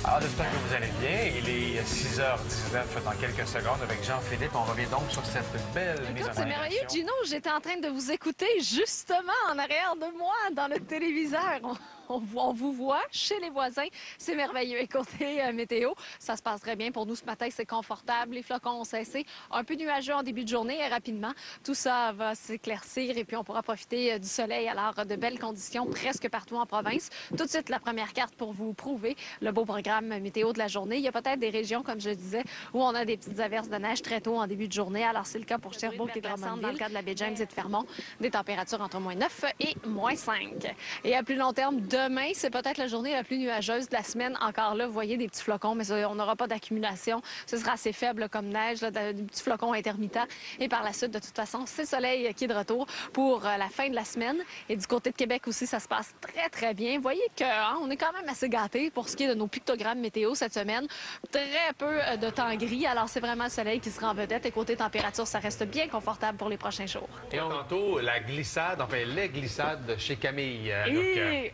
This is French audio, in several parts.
Alors, j'espère que vous allez bien. Il est 6h19 dans quelques secondes avec Jean-Philippe. On revient donc sur cette belle mise en Écoute, c'est merveilleux, Gino. J'étais en train de vous écouter justement en arrière de moi dans le téléviseur. On vous voit chez les voisins. C'est merveilleux. Et côté météo, ça se passe très bien. Pour nous, ce matin, c'est confortable. Les flocons ont cessé. Un peu nuageux en début de journée et rapidement, tout ça va s'éclaircir et puis on pourra profiter du soleil. Alors, de belles conditions presque partout en province. Tout de suite, la première carte pour vous prouver le beau programme météo de la journée. Il y a peut-être des régions, comme je disais, où on a des petites averses de neige très tôt en début de journée. Alors, c'est le cas pour Sherbrooke et Drummondville. Dans le cas de la baie James et de Fermont, des températures entre -9 et -5. Et à plus long terme, demain, c'est peut-être la journée la plus nuageuse de la semaine. Encore là, vous voyez des petits flocons, mais on n'aura pas d'accumulation. Ce sera assez faible comme neige, là, des petits flocons intermittents. Et par la suite, de toute façon, c'est le soleil qui est de retour pour la fin de la semaine. Et du côté de Québec aussi, ça se passe très, très bien. Vous voyez qu'on est quand même assez gâtés pour ce qui est de nos pictogrammes météo cette semaine. Très peu de temps gris. Alors, c'est vraiment le soleil qui sera en vedette. Et côté température, ça reste bien confortable pour les prochains jours. Et tantôt, la glissade, enfin les glissades chez Camille.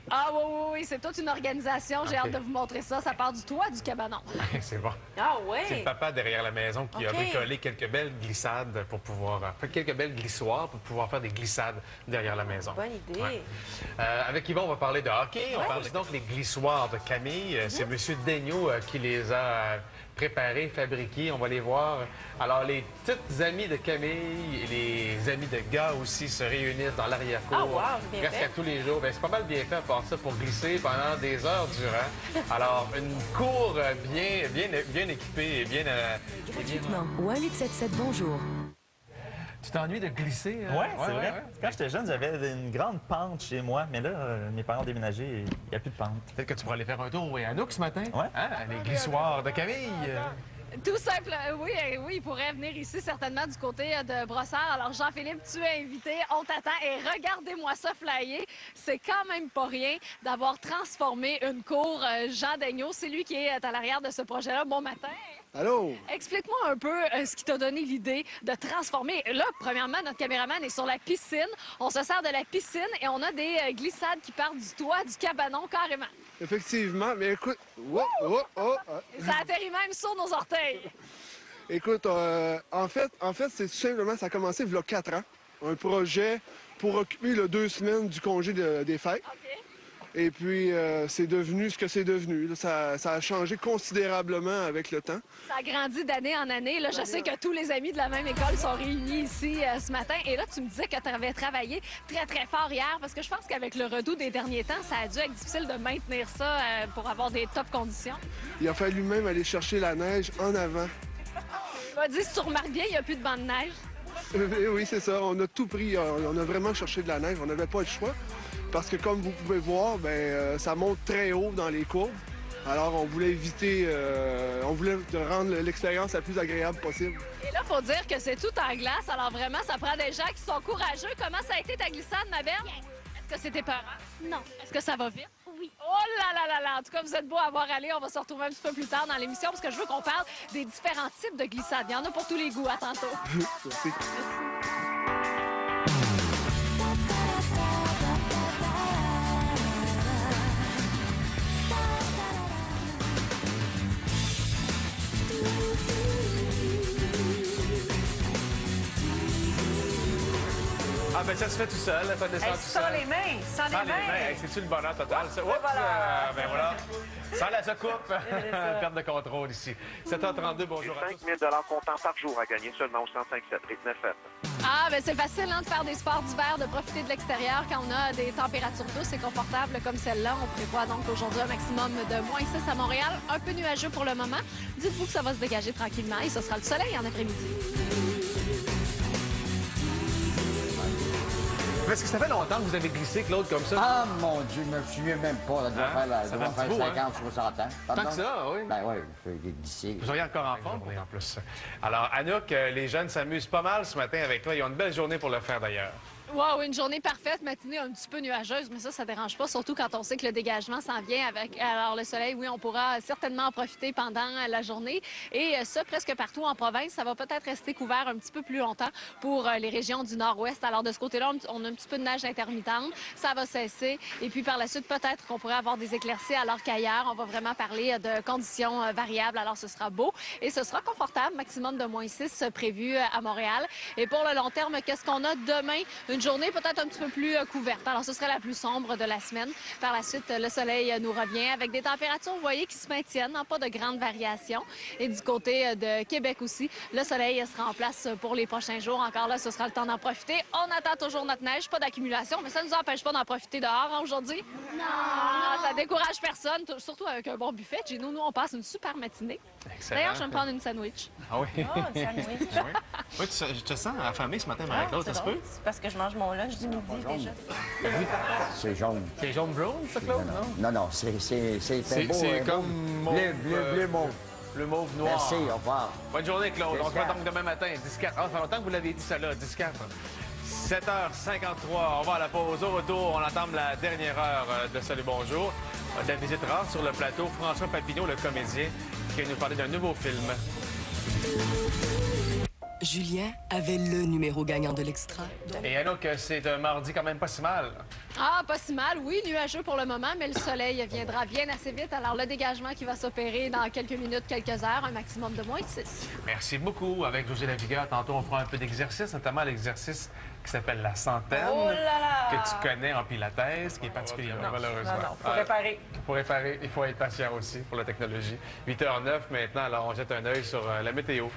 Ah oui, c'est toute une organisation. J'ai hâte de vous montrer ça. Ça part du toit du cabanon. C'est bon. Ah ouais? C'est le papa derrière la maison qui a bricolé quelques belles glissades pour pouvoir... quelques belles glissoires pour pouvoir faire des glissades derrière la maison. Bonne idée. Ouais. Avec Yvon, on va parler de hockey. On parle donc des glissoires de Camille. C'est M. Daigneault qui les a préparés, fabriqués. On va les voir. Alors, les petites amies de Camille et les amis de gars aussi se réunissent dans l'arrière-cour. Ah, wow, bien presque fait. à tous les jours. Ben, c'est pas mal bien fait à part ça pour glisser pendant des heures durant. Alors, une cour bien équipée et bien... Gratuitement ou 1-877 bonjour. Tu t'ennuies de glisser? Oui, c'est vrai. Quand j'étais jeune, j'avais une grande pente chez moi, mais là, mes parents ont déménagé et il n'y a plus de pente. Peut-être que tu pourras aller faire un tour à Anouk ce matin? Ouais. Hein? Les glissoires de Camille. Tout simple, oui, il pourrait venir ici certainement du côté de Brossard. Alors Jean-Philippe, tu es invité, on t'attend et regardez-moi ça flyer. C'est quand même pas rien d'avoir transformé une cour. Jean Daigneault, c'est lui qui est à l'arrière de ce projet-là. Bon matin. Allô? Explique-moi un peu ce qui t'a donné l'idée de transformer. Là, premièrement, notre caméraman est sur la piscine. On se sert de la piscine et on a des glissades qui partent du toit du cabanon carrément. Effectivement, mais écoute... Et ça atterrit même sur nos orteils. Écoute, en fait, c'est tout simplement, ça a commencé il y a 4 ans. Un projet pour occuper le 2 semaines du congé des fêtes. OK. Et puis, c'est devenu ce que c'est devenu. Là, ça a changé considérablement avec le temps. Ça a grandi d'année en année. Là, je sais que tous les amis de la même école sont réunis ici ce matin. Et là, tu me disais que tu avais travaillé très, très fort hier parce que je pense qu'avec le redout des derniers temps, ça a dû être difficile de maintenir ça pour avoir des top conditions. Il a fallu même aller chercher la neige en avant. Tu m'as dit, si tu remarques bien, il n'y a plus de banc de neige. Oui, c'est ça. On a tout pris. On a vraiment cherché de la neige. On n'avait pas le choix. Parce que comme vous pouvez voir, ça monte très haut dans les courbes. Alors, on voulait éviter, on voulait rendre l'expérience la plus agréable possible. Et là, il faut dire que c'est tout en glace. Alors vraiment, ça prend des gens qui sont courageux. Comment ça a été ta glissade, ma belle? Est-ce que c'était peurant? Non. Est-ce que ça va vite? Oui. Oh là là là là! En tout cas, vous êtes beau à voir aller. On va se retrouver un petit peu plus tard dans l'émission parce que je veux qu'on parle des différents types de glissades. Il y en a pour tous les goûts. À tantôt. Merci. Ah, ben ça se fait tout seul. Ça descend tout seul. Sans les mains, sans les mains. Hey, c'est-tu le bonheur total? Ça? Oups, voilà. ben voilà. Sans la secoupe. Perte de contrôle ici. 7h32, bonjour à 5 tous. 000 comptant par jour à gagner seulement au 105.7 Rythme FM. Ah, ben c'est facile de faire des sports d'hiver, de profiter de l'extérieur quand on a des températures douces et confortables comme celle-là. On prévoit donc aujourd'hui un maximum de -6 à Montréal. Un peu nuageux pour le moment. Dites-vous que ça va se dégager tranquillement et ce sera le soleil en après-midi. Est-ce que ça fait longtemps que vous avez glissé, Claude, comme ça? Ah, mon Dieu, je me souviens même pas. Ça doit Hein? faire, Ça fait un petit bout, 50, 60 ans. Tant que ça, oui. Ben oui, je peux glisser. Vous auriez encore en forme, en plus. Alors, Anouk, les jeunes s'amusent pas mal ce matin avec toi. Ils ont une belle journée pour le faire, d'ailleurs. Wow, une journée parfaite, matinée un petit peu nuageuse, mais ça dérange pas, surtout quand on sait que le dégagement s'en vient avec... Alors, le soleil, oui, on pourra certainement en profiter pendant la journée. Et ça, presque partout en province, ça va peut-être rester couvert un petit peu plus longtemps pour les régions du nord-ouest. Alors, de ce côté-là, on a un petit peu de neige intermittente. Ça va cesser. Et puis, par la suite, peut-être qu'on pourrait avoir des éclaircies, alors qu'ailleurs, on va vraiment parler de conditions variables. Alors, ce sera beau et ce sera confortable. Maximum de -6 prévu à Montréal. Et pour le long terme, qu'est-ce qu'on a demain? Une journée peut-être un petit peu plus couverte. Alors, ce serait la plus sombre de la semaine. Par la suite, le soleil nous revient avec des températures, vous voyez, qui se maintiennent, pas de grandes variations. Et du côté de Québec aussi, le soleil sera en place pour les prochains jours. Encore là, ce sera le temps d'en profiter. On attend toujours notre neige, pas d'accumulation, mais ça ne nous empêche pas d'en profiter dehors aujourd'hui. Non! Ça décourage personne, surtout avec un bon buffet. Chez nous, on passe une super matinée. D'ailleurs, je vais me prendre une sandwich. Ah oui? Oh, un sandwich. Ah oui? Oui, je te sens affamée ce matin, Marie-Claude, ça se peut? C'est parce que je mange mon lunch du midi déjà. C'est jaune. C'est jaune brun, ça, Claude, non? Non, c'est beau. C'est comme bleu mauve. Le mauve noir. Merci, au revoir. Bonne journée, Claude. On se voit 10-4. donc demain matin, 10-4. Ah, ça fait longtemps que vous l'avez dit, ça, là, 10-4. 7h53, on va à la pause. Au retour, on entame la dernière heure de Salut Bonjour. De la visite rare sur le plateau. François Papineau, le comédien, qui va nous parler d'un nouveau film. Julien avait le numéro gagnant de l'Extra. Et Anouk, c'est un mardi quand même pas si mal. Ah, pas si mal, oui, nuageux pour le moment, mais le soleil viendra bien assez vite. Alors, le dégagement qui va s'opérer dans quelques minutes, quelques heures, un maximum de -6. Merci beaucoup. Avec José Lavigueur, tantôt, on fera un peu d'exercice, notamment l'exercice qui s'appelle la centaine, Oh là là! que tu connais en pilates, qui est particulièrement malheureusement. Non, faut réparer. Pour réparer, il faut être patient aussi pour la technologie. 8h09 maintenant, alors on jette un œil sur la météo.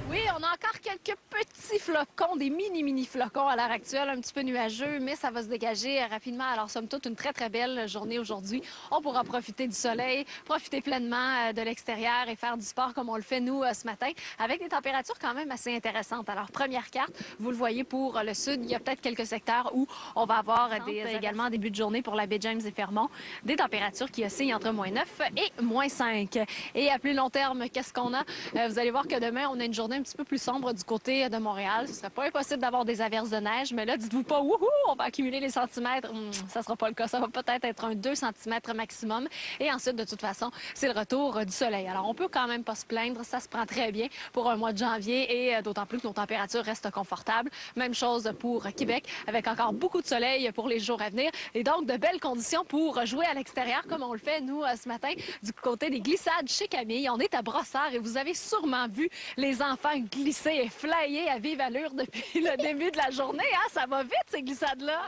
Oui, on a encore quelques petits flocons, des mini flocons à l'heure actuelle, un petit peu nuageux, mais ça va se dégager rapidement. Alors, somme toute, une très belle journée aujourd'hui. On pourra profiter du soleil, profiter pleinement de l'extérieur et faire du sport comme on le fait, nous, ce matin, avec des températures quand même assez intéressantes. Alors, première carte, vous le voyez pour le sud, il y a peut-être quelques secteurs où on va avoir également en début de journée pour la baie James et Fermont, des températures qui oscillent entre -9 et -5. Et à plus long terme, qu'est-ce qu'on a? Vous allez voir que demain, on a une journée un petit peu plus sombre du côté de Montréal. Ce serait pas impossible d'avoir des averses de neige, mais là, dites-vous pas, wouhou, on va accumuler les centimètres. Ça sera pas le cas. Ça va peut-être être un 2 cm maximum. Et ensuite, de toute façon, c'est le retour du soleil. Alors, on peut quand même pas se plaindre. Ça se prend très bien pour un mois de janvier et d'autant plus que nos températures restent confortables. Même chose pour Québec, avec encore beaucoup de soleil pour les jours à venir. Et donc, de belles conditions pour jouer à l'extérieur, comme on le fait, nous, ce matin, du côté des glissades chez Camille. On est à Brossard et vous avez sûrement vu les enfants glisser et flyer à vive allure depuis le début de la journée. Hein? Ça va vite, ces glissades-là.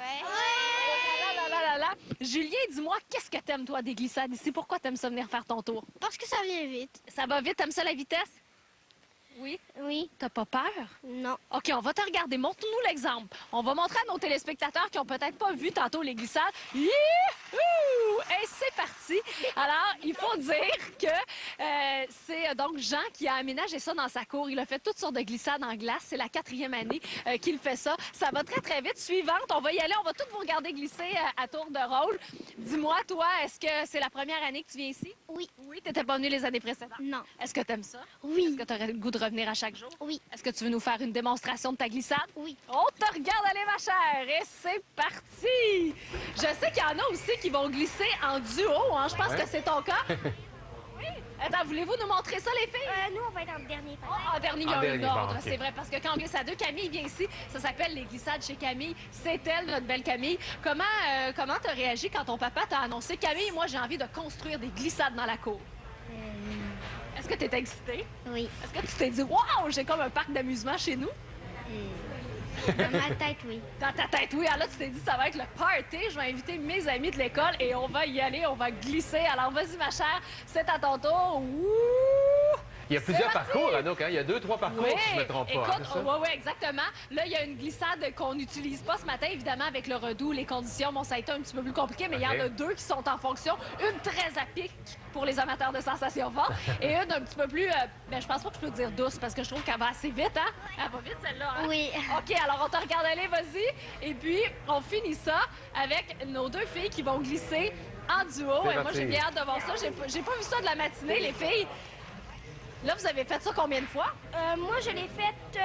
Julien, dis-moi, qu'est-ce que t'aimes, toi, des glissades ici? Pourquoi t'aimes ça venir faire ton tour? Parce que ça vient vite. Ça va vite? T'aimes ça, la vitesse? Oui? Oui. T'as pas peur? Non. OK, on va te regarder. Montre-nous l'exemple. On va montrer à nos téléspectateurs qui ont peut-être pas vu tantôt les glissades. Youhou! Et c'est parti. Alors, il faut dire que c'est donc Jean qui a aménagé ça dans sa cour. Il a fait toutes sortes de glissades en glace. C'est la 4e année qu'il fait ça. Ça va très vite. Suivante, on va y aller. On va tous vous regarder glisser à tour de rôle. Dis-moi, toi, est-ce que c'est la première année que tu viens ici? Oui. Oui, t'étais pas venu les années précédentes? Non. Est-ce que t'aimes ça? Oui. Est-ce que t'aurais le goût de revenir à chaque jour? Oui. Est-ce que tu veux nous faire une démonstration de ta glissade? Oui. On te regarde aller, ma chère, et c'est parti! Je sais qu'il y en a aussi qui vont glisser en duo, hein? Je pense que c'est ton cas. Oui. Attends, voulez-vous nous montrer ça, les filles? Nous, on va être en dernier. En dernier, il y a un ordre, bon, okay. c'est vrai, parce que quand on glisse à deux, Camille vient ici, ça s'appelle les glissades chez Camille. C'est elle, notre belle Camille. Comment t'as réagi quand ton papa t'a annoncé, Camille, moi, j'ai envie de construire des glissades dans la cour? Est-ce que tu étais excitée? Oui. Est-ce que tu t'es dit, waouh, j'ai comme un parc d'amusement chez nous? Dans ma tête, oui. Dans ta tête, oui. Alors là, tu t'es dit, ça va être le party. Je vais inviter mes amis de l'école et on va y aller, on va glisser. Alors, vas-y, ma chère, c'est à ton tour. Ouh! Il y a plusieurs parcours, Anouk, hein? Il y a 2-3 parcours, si je ne me trompe pas. Écoute, oui, exactement. Là, il y a une glissade qu'on n'utilise pas ce matin, évidemment, avec le redout, les conditions. Bon, ça a été un petit peu plus compliqué, mais il y en a 2 qui sont en fonction. Une très à pic pour les amateurs de sensations fortes et une un petit peu plus, je pense pas que je peux dire douce parce que je trouve qu'elle va assez vite, hein? Elle va vite, celle-là, hein? Oui. OK, alors on te regarde aller, vas-y. Et puis, on finit ça avec nos 2 filles qui vont glisser en duo. Et moi, j'ai bien hâte de voir ça. J'ai pas vu ça de la matinée, les filles. Là, vous avez fait ça combien de fois? Moi, je l'ai faite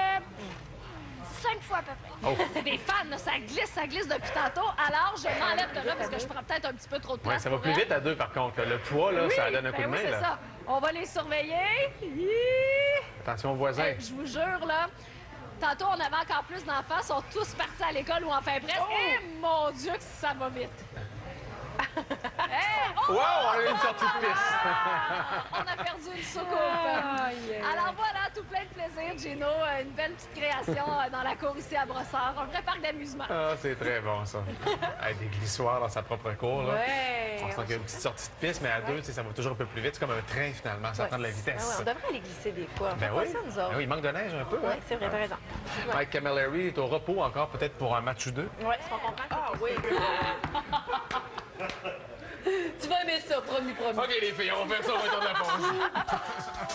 5 fois à peu près. Oh. C'est des fans, là, ça glisse depuis tantôt. Alors, je m'enlève de là parce que je prends peut-être un petit peu trop de place. Ouais, ça va pour plus elle. vite à deux, par contre. Le poids, là, Oui, ça donne un coup ben de main. oui, c'est Là. ça. On va les surveiller. Attention aux voisins. Je vous jure, là, tantôt, on avait encore plus d'enfants. Ils sont tous partis à l'école ou enfin presque. Et mon Dieu, que ça va vite. Hey! Oh! Wow, on a eu une sortie de piste. On a perdu une soucoupe. Alors voilà, tout plein de plaisir, Gino. Une belle petite création dans la cour ici à Brossard. Un vrai parc d'amusement. Ah, c'est très bon, ça. Hey, des glissoirs dans sa propre cour, là. Ouais. On sent qu'il y a une petite sortie de piste, mais à deux, tu sais, ça va toujours un peu plus vite. C'est comme un train, finalement. Ça prend de la Ah vitesse. ouais, on devrait aller glisser des fois. On Ben fait oui. pas ça, nous autres. Ben oui, il manque de neige un peu. Oui, hein? c'est vrai, t'as raison. Mike Camilleri est au repos encore, peut-être pour un match ou deux. Oui, on comprend. Ah oui. Tu vas aimer ça, promis. OK, les filles, on va faire ça au retour de la pause.